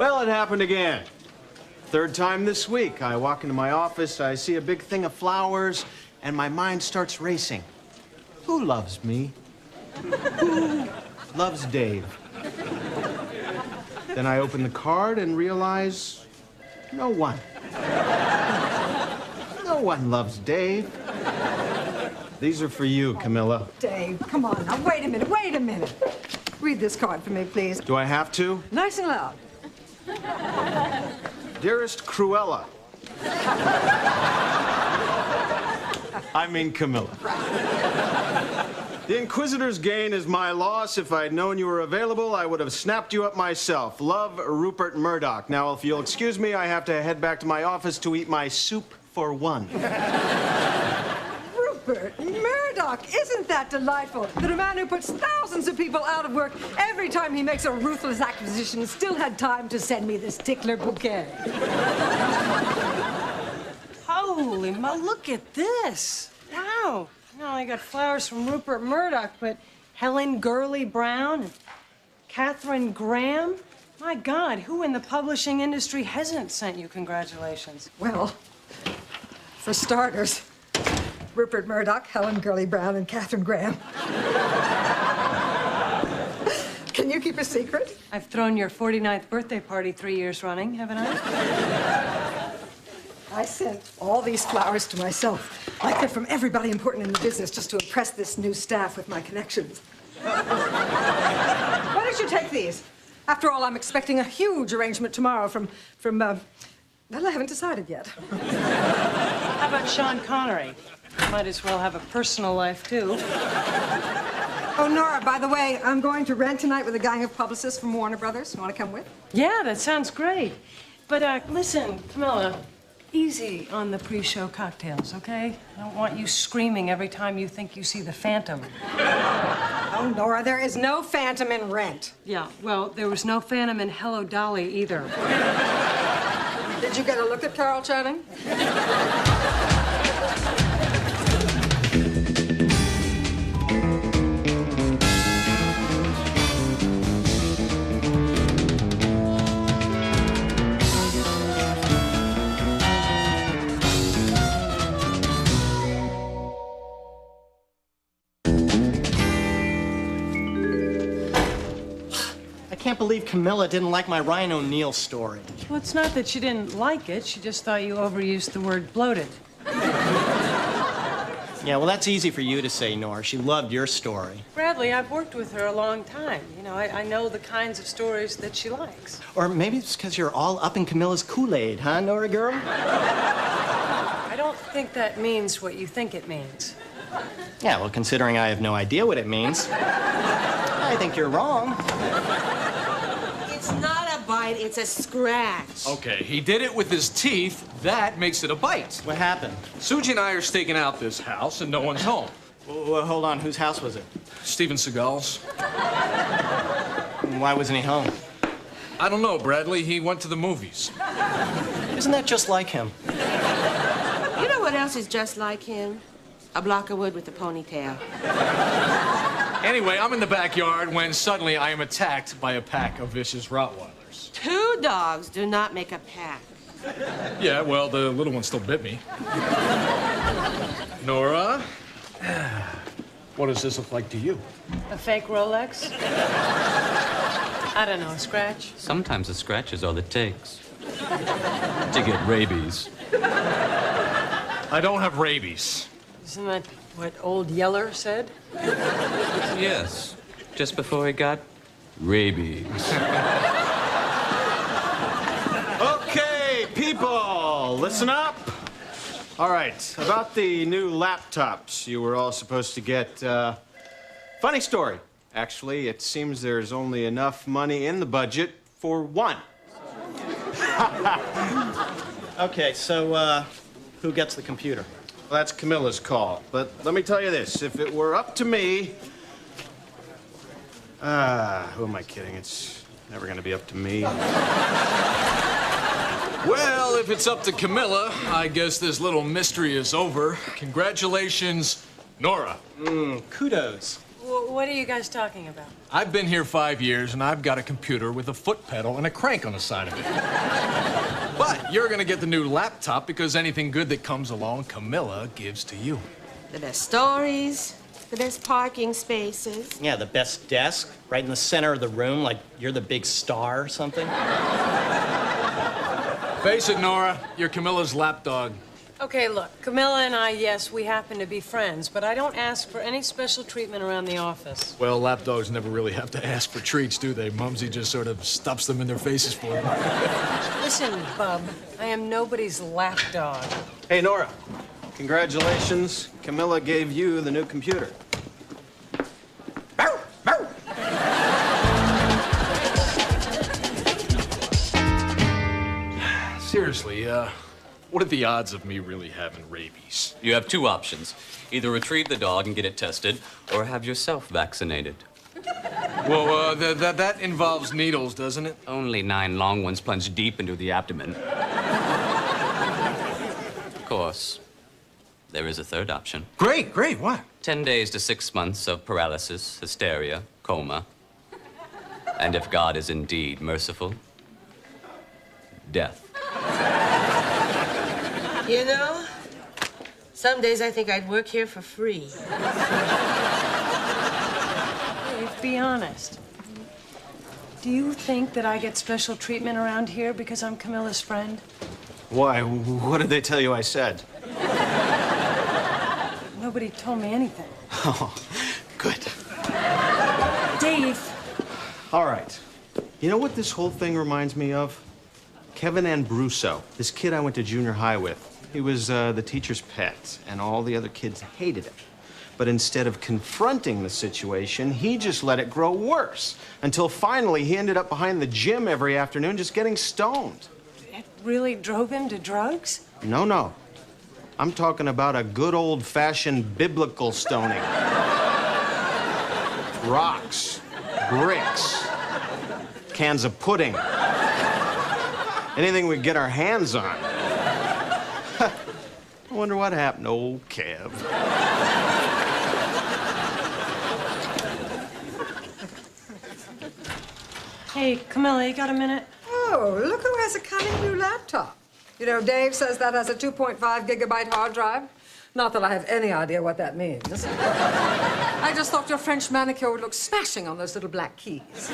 Well, it happened again. Third time this week. I walk into my office, I see a big thing of flowers, and my mind starts racing. Who loves me? Who loves Dave? Then I open the card and realize no one. No one loves Dave. These are for you, Camilla. Dave, come on now. Wait a minute. Read this card for me, please. Do I have to? Nice and loud. Dearest Cruella. I mean Camilla. The Inquisitor's gain is my loss. If I'd known you were available, I would have snapped you up myself. Love, Rupert Murdoch. Now, if you'll excuse me, I have to head back to my office to eat my soup for one. Rupert Murdoch, isn't that delightful? That a man who puts thousands of people out of work every time he makes a ruthless acquisition still had time to send me this tickler bouquet. Holy mo, look at this. Wow. Not only got flowers from Rupert Murdoch, but Helen Gurley Brown and Katharine Graham. My God, who in the publishing industry hasn't sent you congratulations? Well, for starters, Rupert Murdoch, Helen Gurley Brown, and Katharine Graham. Can you keep a secret? I've thrown your 49th birthday party 3 years running, haven't I? I sent all these flowers to myself, like they're from everybody important in the business, just to impress this new staff with my connections. Why don't you take these? After all, I'm expecting a huge arrangement tomorrow from well, I haven't decided yet. How about Sean Connery? Might as well have a personal life, too. Oh, Nora, by the way, I'm going to rent tonight with a gang of publicists from Warner Brothers. You want to come with? Yeah, that sounds great. But, listen, Camilla, easy on the pre-show cocktails, okay? I don't want you screaming every time you think you see the Phantom. Oh, Nora, there is no Phantom in Rent. Yeah, well, there was no Phantom in Hello, Dolly, either. Did you get a look at Carol Channing? I can't believe Camilla didn't like my Ryan O'Neal story. Well, it's not that she didn't like it. She just thought you overused the word bloated. Yeah, well, that's easy for you to say, Nora. She loved your story. Bradley, I've worked with her a long time. You know, I know the kinds of stories that she likes. Or maybe it's because you're all up in Camilla's Kool-Aid, huh, Nora girl? I don't think that means what you think it means. Yeah, well, considering I have no idea what it means, I think you're wrong. It's not a bite, it's a scratch. Okay, he did it with his teeth. That makes it a bite. What happened? Suji and I are staking out this house, and no one's home. Well, hold on. Whose house was it? Steven Seagal's. Why wasn't he home? I don't know, Bradley. He went to the movies. Isn't that just like him? You know what else is just like him? A block of wood with a ponytail. Anyway, I'm in the backyard when suddenly I am attacked by a pack of vicious Rottweilers. 2 dogs do not make a pack. Yeah, well, the little one still bit me. Nora, what does this look like to you? A fake Rolex? I don't know, a scratch? Sometimes a scratch is all it takes to get rabies. I don't have rabies. Isn't that what old Yeller said? Yes, just before he got rabies. Okay, people, listen up. All right, about the new laptops you were all supposed to get. Funny story. Actually, it seems there's only enough money in the budget for one. Okay, so, who gets the computer? Well, that's Camilla's call. But let me tell you this, if it were up to me... who am I kidding? It's never gonna be up to me. Well, if it's up to Camilla, I guess this little mystery is over. Congratulations, Nora. Kudos. What are you guys talking about? I've been here 5 years, and I've got a computer with a foot pedal and a crank on the side of it. But you're gonna get the new laptop because anything good that comes along, Camilla gives to you. The best stories, the best parking spaces. Yeah, the best desk, right in the center of the room, like you're the big star or something. Face it, Nora, you're Camilla's lapdog. Okay, look, Camilla and I, yes, we happen to be friends, but I don't ask for any special treatment around the office. Well, lapdogs never really have to ask for treats, do they? Mumsy just sort of stuffs them in their faces for them. Listen, bub, I am nobody's lapdog. Hey, Nora. Congratulations. Camilla gave you the new computer. Seriously, what are the odds of me really having rabies? You have two options. Either retrieve the dog and get it tested, or have yourself vaccinated. Well, that involves needles, doesn't it? Only 9 long ones plunged deep into the abdomen. Of course, there is a third option. Great, what? 10 days to 6 months of paralysis, hysteria, coma. And if God is indeed merciful, death. You know, some days I think I'd work here for free. Dave, be honest. Do you think that I get special treatment around here because I'm Camilla's friend? Why? What did they tell you I said? Nobody told me anything. Oh, good. Dave. All right. You know what this whole thing reminds me of? Kevin Ambruso, this kid I went to junior high with. He was the teacher's pet, and all the other kids hated him. But instead of confronting the situation, he just let it grow worse, until finally he ended up behind the gym every afternoon just getting stoned. It really drove him to drugs? No. I'm talking about a good old-fashioned biblical stoning. Rocks, bricks, cans of pudding. Anything we could get our hands on. I wonder what happened to old Kev. Hey, Camilla, you got a minute? Oh, look who has a cunning new laptop. You know, Dave says that has a 2.5 gigabyte hard drive. Not that I have any idea what that means. I just thought your French manicure would look smashing on those little black keys.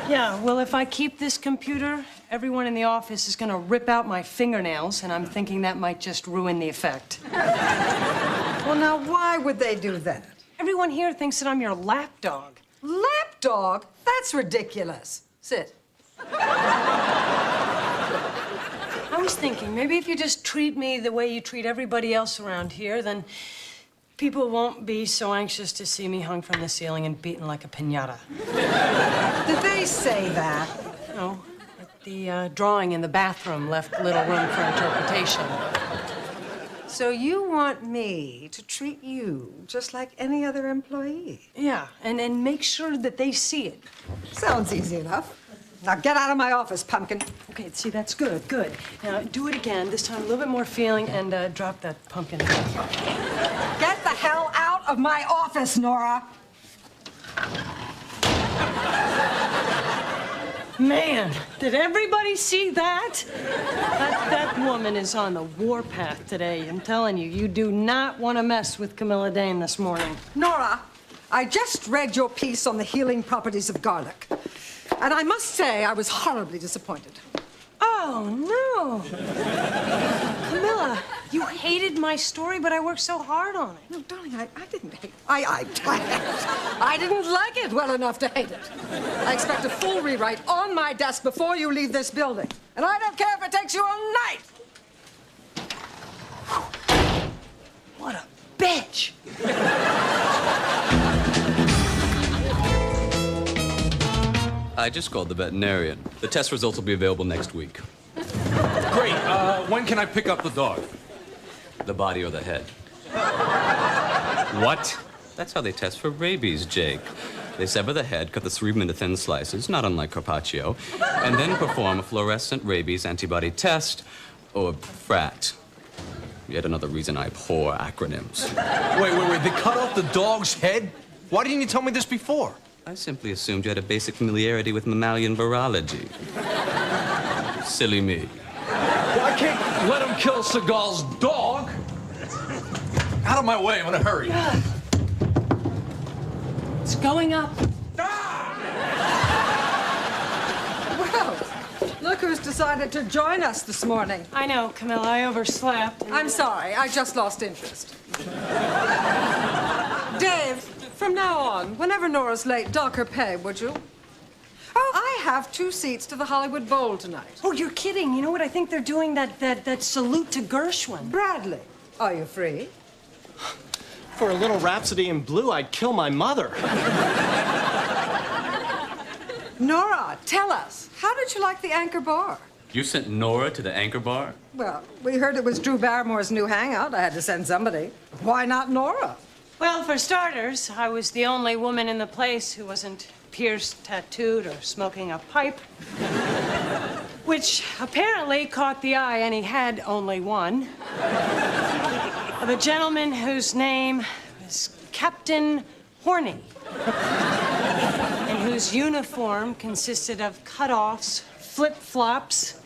Yeah, well, if I keep this computer, everyone in the office is gonna rip out my fingernails, and I'm thinking that might just ruin the effect. Well, now, why would they do that? Everyone here thinks that I'm your lapdog. Lapdog? That's ridiculous. Sit. I was thinking, maybe if you just treat me the way you treat everybody else around here, then people won't be so anxious to see me hung from the ceiling and beaten like a piñata. Did they say that? No, the drawing in the bathroom left little room for interpretation. So you want me to treat you just like any other employee? Yeah, and make sure that they see it. Sounds easy enough. Now get out of my office, pumpkin. Okay, see, that's good, good. Now, do it again, this time a little bit more feeling, and drop that pumpkin. Get the hell out of my office, Nora. Man, did everybody see that? That woman is on the warpath today. I'm telling you, you do not want to mess with Camilla Dane this morning. Nora, I just read your piece on the healing properties of garlic. And I must say, I was horribly disappointed. Oh, no. Camilla, you hated my story, but I worked so hard on it. No, darling, I didn't hate it. I didn't like it well enough to hate it. I expect a full rewrite on my desk before you leave this building. And I don't care if it takes you all night. What a bitch. I just called the veterinarian. The test results will be available next week. Great. When can I pick up the dog? The body or the head. What? That's how they test for rabies, Jake. They sever the head, cut the cerebrum into thin slices, not unlike Carpaccio, and then perform a fluorescent rabies antibody test, or FRAT. Yet another reason I abhor acronyms. Wait. They cut off the dog's head? Why didn't you tell me this before? I simply assumed you had a basic familiarity with mammalian virology. Silly me. Well, I can't let him kill Seagal's dog. Out of my way, I'm in a hurry. It's going up. Well, look who's decided to join us this morning. I know, Camilla, I overslept. I'm sorry, I just lost interest. Dave, from now on, whenever Nora's late, dock her pay, would you? Oh, I have 2 seats to the Hollywood Bowl tonight. Oh, you're kidding. You know what? I think they're doing that salute to Gershwin. Bradley, are you free? For a little Rhapsody in Blue, I'd kill my mother. Nora, tell us, how did you like the Anchor Bar? You sent Nora to the Anchor Bar? Well, we heard it was Drew Barrymore's new hangout. I had to send somebody. Why not Nora? Well, for starters, I was the only woman in the place who wasn't pierced, tattooed, or smoking a pipe. Which apparently caught the eye, and he had only one. Of a gentleman whose name was Captain Horny. And whose uniform consisted of cutoffs, flip-flops,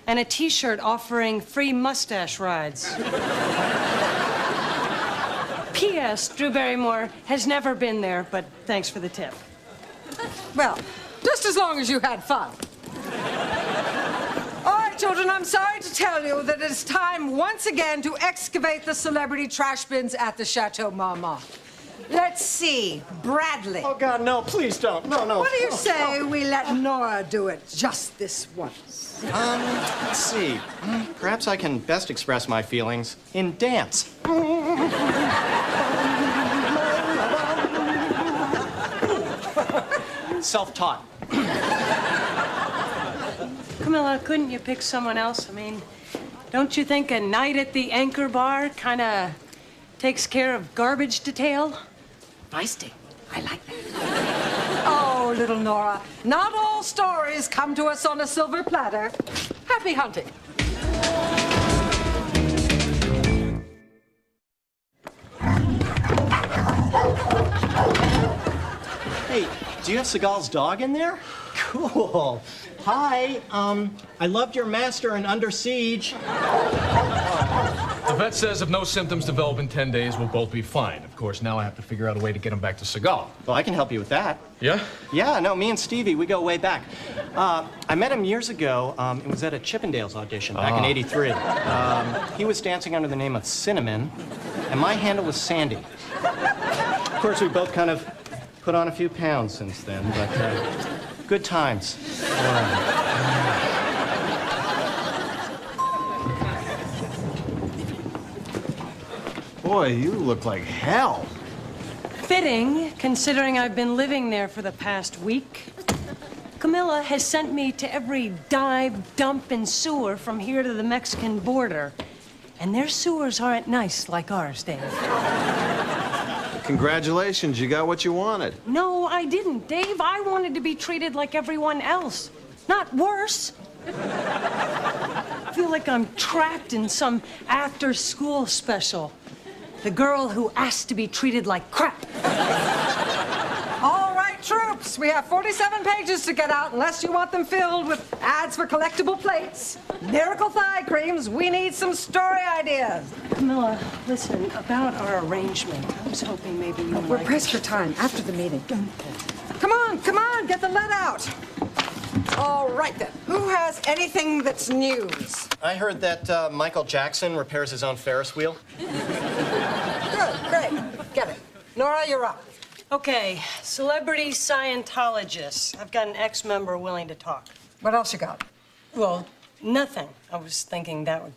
and a T-shirt offering free mustache rides. P.S. Drew Barrymore has never been there, but thanks for the tip. Well, just as long as you had fun. All right, children, I'm sorry to tell you that it's time once again to excavate the celebrity trash bins at the Chateau Marmont. Let's see, Bradley. Oh, God, no, please don't. No, no. What do you say we let Nora do it just this once? Let's see. Perhaps I can best express my feelings in dance. Self-taught. Camilla, couldn't you pick someone else? I mean, don't you think a night at the Anchor Bar kind of takes care of garbage detail? Feisty. I like that. Oh, little Nora, not all stories come to us on a silver platter. Happy hunting. Hey, do you have Seagal's dog in there? Cool. Hi, I loved your master in Under Siege. The vet says if no symptoms develop in 10 days, we'll both be fine. Of course, now I have to figure out a way to get him back to Seagal. Well, I can help you with that. Yeah? Yeah, no, me and Stevie, we go way back. I met him years ago. It was at a Chippendales audition back in '83. He was dancing under the name of Cinnamon, and my handle was Sandy. Of course, we both kind of put on a few pounds since then, but good times. Boy, you look like hell. Fitting, considering I've been living there for the past week. Camilla has sent me to every dive, dump, and sewer from here to the Mexican border. And their sewers aren't nice like ours, Dave. Congratulations, you got what you wanted. No, I didn't, Dave. I wanted to be treated like everyone else, not worse. I feel like I'm trapped in some after-school special. The girl who asked to be treated like crap. All right, troops, we have 47 pages to get out unless you want them filled with ads for collectible plates, miracle thigh creams. We need some story ideas. Camilla, listen, about our arrangement, I was hoping maybe you We're might... pressed for time after the meeting. Come on, get the lead out. All right, then. Who has anything that's news? I heard that Michael Jackson repairs his own Ferris wheel. Good, great. Get it. Nora, you're up. Okay, celebrity Scientologists. I've got an ex-member willing to talk. What else you got? Well, nothing. I was thinking that would...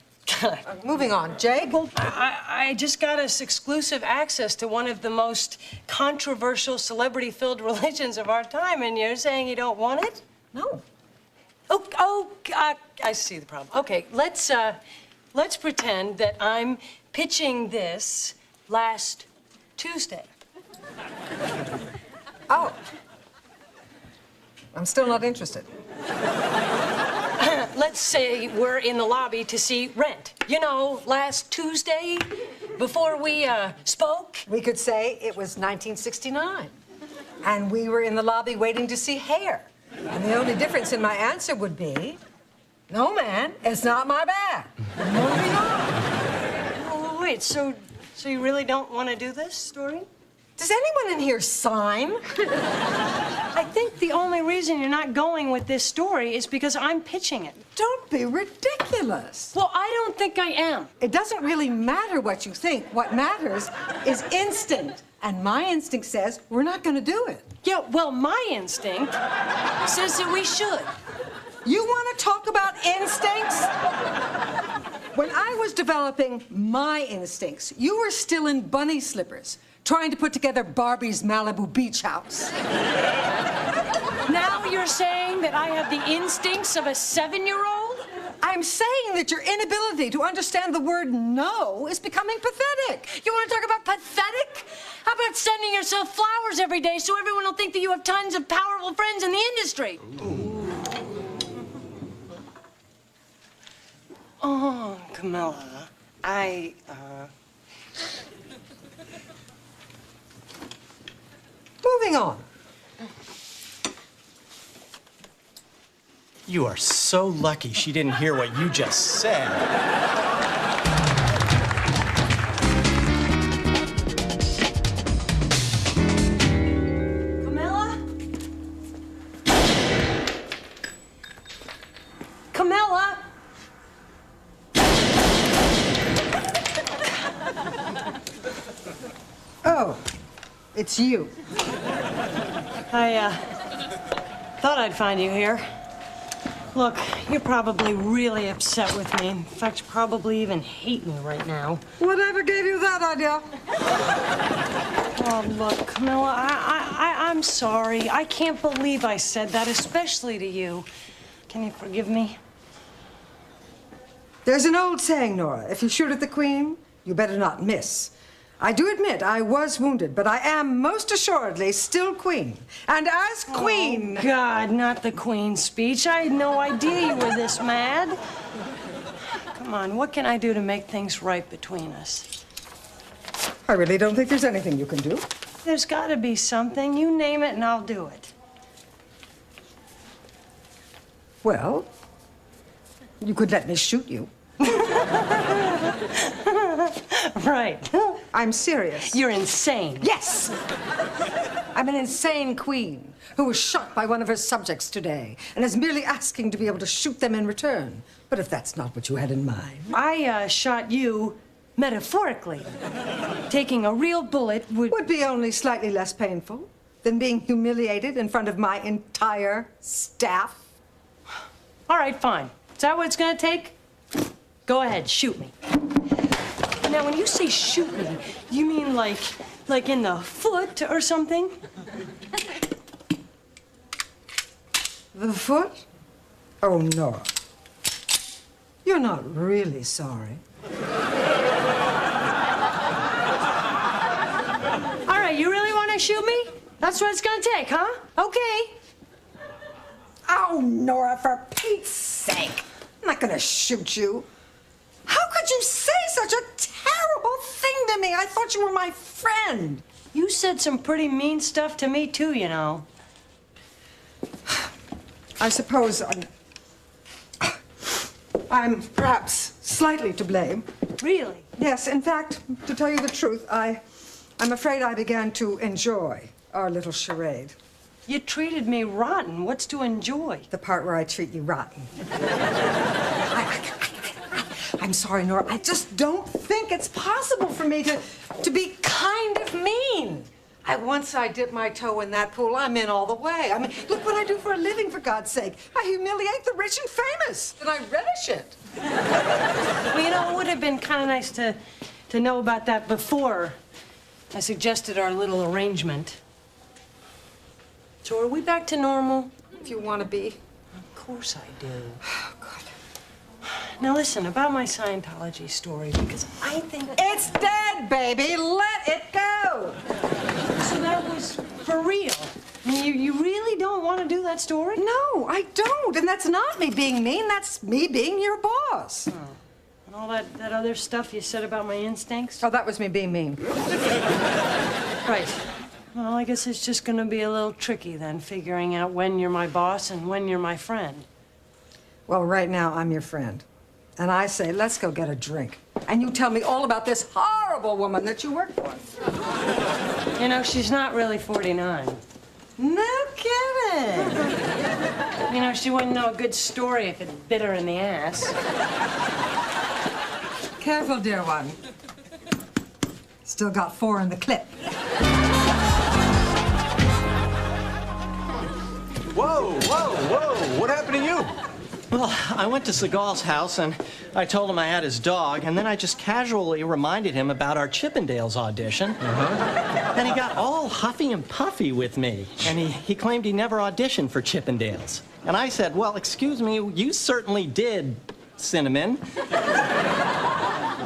Moving on. Jake? I just got us exclusive access to one of the most controversial celebrity-filled religions of our time, and you're saying you don't want it? No. I see the problem. Okay, let's pretend that I'm pitching this last Tuesday. Oh. I'm still not interested. Let's say we're in the lobby to see Rent. You know, last Tuesday, before we spoke. We could say it was 1969. And we were in the lobby waiting to see hair. And the only difference in my answer would be, no, man, it's not my bag. Moving on. Oh, wait, so you really don't want to do this story? Does anyone in here sign? I think the only reason you're not going with this story is because I'm pitching it. Don't be ridiculous. Well, I don't think I am. It doesn't really matter what you think. What matters is instinct. And my instinct says we're not going to do it. Yeah, well, my instinct says that we should. You want to talk about instincts? When I was developing my instincts, you were still in bunny slippers, trying to put together Barbie's Malibu beach house. Now you're saying that I have the instincts of a 7-year-old? I'm saying that your inability to understand the word no is becoming pathetic. You want to talk about pathetic? How about sending yourself flowers every day so everyone will think that you have tons of powerful friends in the industry? Oh, Camilla, Moving on. You are so lucky she didn't hear what you just said. Camilla? Camilla? Oh, it's you. I thought I'd find you here. Look, you're probably really upset with me. In fact, you probably even hate me right now. Whatever gave you that idea? Oh, look, Camilla, I'm sorry. I can't believe I said that, especially to you. Can you forgive me? There's an old saying, Nora, if you shoot at the queen, you better not miss. I do admit I was wounded, but I am most assuredly still queen. And as queen... Oh, God, not the Queen's speech. I had no idea you were this mad. Come on, what can I do to make things right between us? I really don't think there's anything you can do. There's got to be something. You name it and I'll do it. Well, you could let me shoot you. Right. I'm serious. You're insane. Yes! I'm an insane queen who was shot by one of her subjects today and is merely asking to be able to shoot them in return. But if that's not what you had in mind... I shot you metaphorically. Taking a real bullet would be only slightly less painful than being humiliated in front of my entire staff. All right, fine. Is that what it's gonna take? Go ahead, shoot me. Now, when you say shoot me, you mean like in the foot or something? The foot? Oh, Nora. You're not really sorry. All right, you really want to shoot me? That's what it's gonna take, huh? Okay. Oh, Nora, for Pete's sake. I'm not gonna shoot you. How could you say such a terrible thing to me? I thought you were my friend. You said some pretty mean stuff to me, too, you know. I suppose I'm perhaps slightly to blame. Really? Yes, in fact, to tell you the truth, I'm afraid I began to enjoy our little charade. You treated me rotten. What's to enjoy? The part where I treat you rotten. I'm sorry, Nora. I just don't think it's possible for me to be kind of mean. Once I dip my toe in that pool, I'm in all the way. I mean, look what I do for a living, for God's sake. I humiliate the rich and famous, and I relish it. Well, you know, it would have been kind of nice to know about that before I suggested our little arrangement. So are we back to normal? If you want to be. Of course I do. Oh, God. Now listen, about my Scientology story, because I think... It's dead, baby. Let it go. So that was for real. I mean, you really don't want to do that story? No, I don't. And that's not me being mean. That's me being your boss. Oh. And all that other stuff you said about my instincts? Oh, that was me being mean. Right. Well, I guess it's just gonna be a little tricky then, figuring out when you're my boss and when you're my friend. Well, right now, I'm your friend. And I say, let's go get a drink. And you tell me all about this horrible woman that you work for. You know, she's not really 49. No kidding. You know, she wouldn't know a good story if it bit her in the ass. Careful, dear one. Still got 4 in the clip. Whoa, whoa, whoa! What happened to you? Well, I went to Seagal's house and I told him I had his dog, and then I just casually reminded him about our Chippendales audition. And he got all huffy and puffy with me, and he claimed he never auditioned for Chippendales. And I said, well, excuse me, you certainly did, Cinnamon.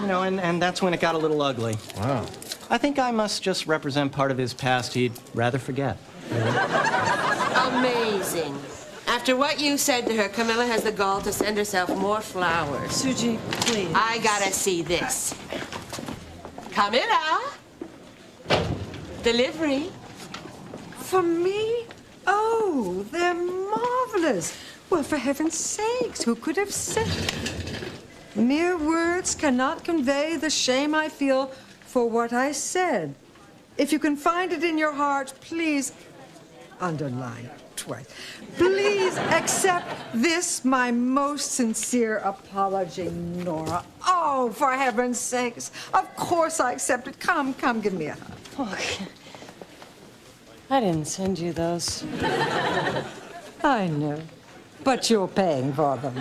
You know, and that's when it got a little ugly. Wow. I think I must just represent part of his past he'd rather forget. Amazing. After what you said to her, Camilla has the gall to send herself more flowers. Suji, please. I gotta see this. Camilla! Delivery. For me? Oh, they're marvelous. Well, for heaven's sakes, who could have said? Mere words cannot convey the shame I feel for what I said. If you can find it in your heart, please underline twice. Please accept this, my most sincere apology, Nora. Oh, for heaven's sakes. Of course I accept it. Come, give me a hug. Look, I didn't send you those. I know, but you're paying for them.